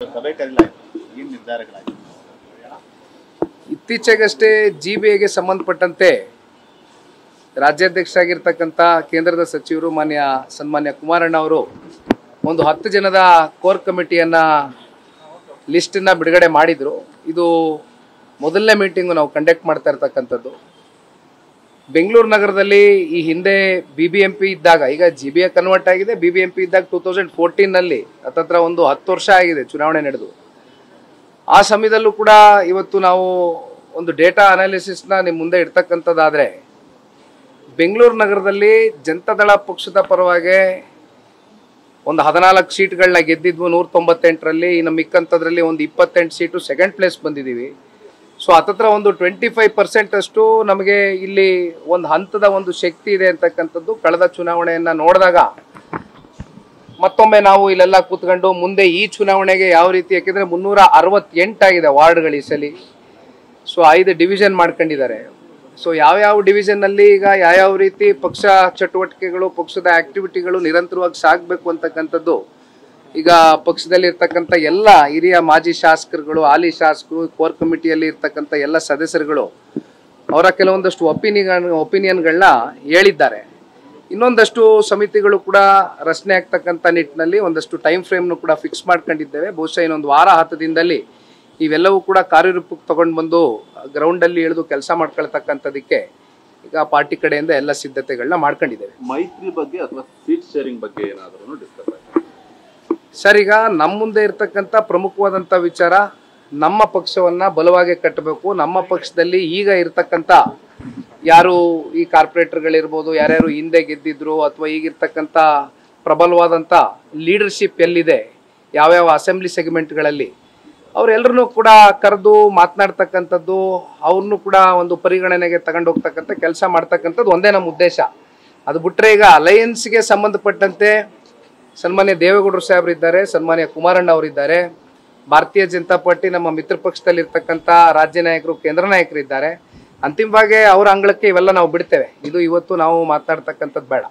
ಸಭೆ ಕರೆಯಲಾಯಿತು. ಏನು ನಿರ್ಧಾರಗಳಾಗಿವೆ? ಇತ್ತೀಚೆಗಷ್ಟೇ ಜಿಬಿಎಗೆ ಸಂಬಂಧಪಟ್ಟಂತೆ ರಾಜ್ಯಾಧ್ಯಕ್ಷರಾಗಿರ್ತಕ್ಕಂಥ ಕೇಂದ್ರದ ಸಚಿವರು ಸನ್ಮಾನ್ಯ ಕುಮಾರಣ್ಣ ಅವರು ಒಂದು 10 ಜನದ ಕೋರ್ ಕಮಿಟಿಯನ್ನು ಲಿಸ್ಟನ್ನು ಬಿಡುಗಡೆ ಮಾಡಿದರು. ಇದು ಮೊದಲನೇ ಮೀಟಿಂಗು ನಾವು ಕಂಡಕ್ಟ್ ಮಾಡ್ತಾ ಇರ್ತಕ್ಕಂಥದ್ದು. ಬೆಂಗಳೂರು ನಗರದಲ್ಲಿ ಈ ಹಿಂದೆ BBMP ಇದ್ದಾಗ, ಈಗ GBA ಕನ್ವರ್ಟ್ ಆಗಿದೆ, BBMP ಇದ್ದಾಗ 2014ನಲ್ಲಿ ಹತ್ತತ್ರ ಒಂದು 10 ವರ್ಷ ಆಗಿದೆ ಚುನಾವಣೆ ನಡೆದು. ಆ ಸಮಯದಲ್ಲೂ ಕೂಡ ಇವತ್ತು ನಾವು ಒಂದು ಡೇಟಾ ಅನಾಲಿಸಿಸ್ನ ನಿಮ್ಮ ಮುಂದೆ ಇಡ್ತಕ್ಕಂಥದ್ದಾದರೆ, ಬೆಂಗಳೂರು ನಗರದಲ್ಲಿ ಜನತಾದಳ ಪಕ್ಷದ ಪರವಾಗಿ ಒಂದು 14 ಸೀಟ್ಗಳನ್ನ ಗೆದ್ದಿದ್ವು 198ರಲ್ಲಿ. ಇನ್ನು ಮಿಕ್ಕಂಥದ್ರಲ್ಲಿ ಒಂದು 28 ಸೀಟು ಸೆಕೆಂಡ್ ಪ್ಲೇಸ್ ಬಂದಿದ್ದೀವಿ. ಸೊ ಹತ್ತತ್ರ ಒಂದು 25% ಅಷ್ಟು ನಮಗೆ ಇಲ್ಲಿ ಒಂದು ಹಂತದ ಒಂದು ಶಕ್ತಿ ಇದೆ ಅಂತಕ್ಕಂಥದ್ದು ಕಳೆದ ಚುನಾವಣೆಯನ್ನು ನೋಡಿದಾಗ ಮತ್ತೊಮ್ಮೆ ನಾವು ಇಲ್ಲೆಲ್ಲ ಕೂತ್ಕೊಂಡು ಮುಂದೆ ಈ ಚುನಾವಣೆಗೆ ಯಾವ ರೀತಿ, ಯಾಕೆಂದರೆ 368 ಆಗಿದೆ ವಾರ್ಡ್ಗಳು ಈ ಸಲ. ಸೊ 5 ಡಿವಿಷನ್ ಮಾಡ್ಕೊಂಡಿದ್ದಾರೆ. ಸೊ ಯಾವ್ಯಾವ ಡಿವಿಷನ್ನಲ್ಲಿ ಈಗ ಯಾವ್ಯಾವ ರೀತಿ ಪಕ್ಷ ಚಟುವಟಿಕೆಗಳು, ಪಕ್ಷದ ಆಕ್ಟಿವಿಟಿಗಳು ನಿರಂತರವಾಗಿ ಸಾಗಬೇಕು ಅಂತಕ್ಕಂಥದ್ದು ಈಗ ಪಕ್ಷದಲ್ಲಿ ಇರ್ತಕ್ಕಂಥ ಎಲ್ಲ ಹಿರಿಯ ಮಾಜಿ ಶಾಸಕರುಗಳು, ಹಾಲಿ ಶಾಸಕರು, ಕೋರ್ ಕಮಿಟಿಯಲ್ಲಿ ಇರ್ತಕ್ಕಂಥ ಎಲ್ಲ ಸದಸ್ಯರುಗಳು ಅವರ ಕೆಲವೊಂದಷ್ಟು ಒಪಿನಿಯನ್ಗಳನ್ನ ಹೇಳಿದ್ದಾರೆ. ಇನ್ನೊಂದಷ್ಟು ಸಮಿತಿಗಳು ಕೂಡ ರಚನೆ ಆಗ್ತಕ್ಕಂಥ ನಿಟ್ಟಿನಲ್ಲಿ ಒಂದಷ್ಟು ಟೈಮ್ ಫ್ರೇಮ್ನು ಕೂಡ ಫಿಕ್ಸ್ ಮಾಡ್ಕೊಂಡಿದ್ದೇವೆ. ಬಹುಶಃ ಇನ್ನೊಂದು ವಾರ 10 ದಿನದಲ್ಲಿ ಇವೆಲ್ಲವೂ ಕೂಡ ಕಾರ್ಯರೂಪಕ್ಕೆ ತಗೊಂಡು ಬಂದು ಗ್ರೌಂಡಲ್ಲಿ ಇಳಿದು ಕೆಲಸ ಮಾಡ್ಕೊಳ್ತಕ್ಕಂಥದಕ್ಕೆ ಈಗ ಪಾರ್ಟಿ ಕಡೆಯಿಂದ ಎಲ್ಲ ಸಿದ್ಧತೆಗಳನ್ನ ಮಾಡ್ಕೊಂಡಿದ್ದೇವೆ. ಮೈತ್ರಿ ಬಗ್ಗೆ ಅಥವಾ ಸೀಟ್ ಶೇರಿಂಗ್ ಬಗ್ಗೆ ಏನಾದರೂ ಡಿಸ್ಕಸ್ ಆಗಿದೆ ಸರ್? ಈಗ ನಮ್ಮ ಮುಂದೆ ಇರ್ತಕ್ಕಂಥ ಪ್ರಮುಖವಾದಂಥ ವಿಚಾರ, ನಮ್ಮ ಪಕ್ಷವನ್ನು ಬಲವಾಗಿ ಕಟ್ಟಬೇಕು. ನಮ್ಮ ಪಕ್ಷದಲ್ಲಿ ಈಗ ಇರ್ತಕ್ಕಂಥ ಯಾರು ಈ ಕಾರ್ಪೊರೇಟರ್ಗಳಿರ್ಬೋದು, ಯಾರ್ಯಾರು ಹಿಂದೆ ಗೆದ್ದಿದ್ರು ಅಥವಾ ಈಗಿರ್ತಕ್ಕಂಥ ಪ್ರಬಲವಾದಂಥ ಲೀಡರ್ಶಿಪ್ ಎಲ್ಲಿದೆ, ಯಾವ್ಯಾವ ಅಸೆಂಬ್ಲಿ ಸೆಗ್ಮೆಂಟ್ಗಳಲ್ಲಿ ಅವರೆಲ್ಲರೂ ಕೂಡ ಕರೆದು ಮಾತನಾಡ್ತಕ್ಕಂಥದ್ದು, ಅವ್ರನ್ನೂ ಕೂಡ ಒಂದು ಪರಿಗಣನೆಗೆ ತಗೊಂಡು ಹೋಗ್ತಕ್ಕಂಥ ಕೆಲಸ ಮಾಡ್ತಕ್ಕಂಥದ್ದು ಒಂದೇ ನಮ್ಮ ಉದ್ದೇಶ. ಅದು ಬಿಟ್ಟರೆ ಈಗ ಅಲಯನ್ಸ್ಗೆ ಸಂಬಂಧಪಟ್ಟಂತೆ ಸನ್ಮಾನ್ಯ ದೇವೇಗೌಡರು ಸಾಹೇಬರಿದ್ದಾರೆ, ಸನ್ಮಾನ್ಯ ಕುಮಾರಣ್ಣ ಅವರಿದ್ದಾರೆ, ಭಾರತೀಯ ಜನತಾ ಪಾರ್ಟಿ ನಮ್ಮ ಮಿತ್ರ ಪಕ್ಷದಲ್ಲಿರ್ತಕ್ಕಂಥ ರಾಜ್ಯ ನಾಯಕರು, ಕೇಂದ್ರ ನಾಯಕರಿದ್ದಾರೆ. ಅಂತಿಮವಾಗಿ ಅವರ ಅಂಗಳಕ್ಕೆ ಇವೆಲ್ಲ ನಾವು ಬಿಡ್ತೇವೆ. ಇದು ಇವತ್ತು ನಾವು ಮಾತನಾಡ್ತಕ್ಕಂಥದ್ದು ಬೇಡ.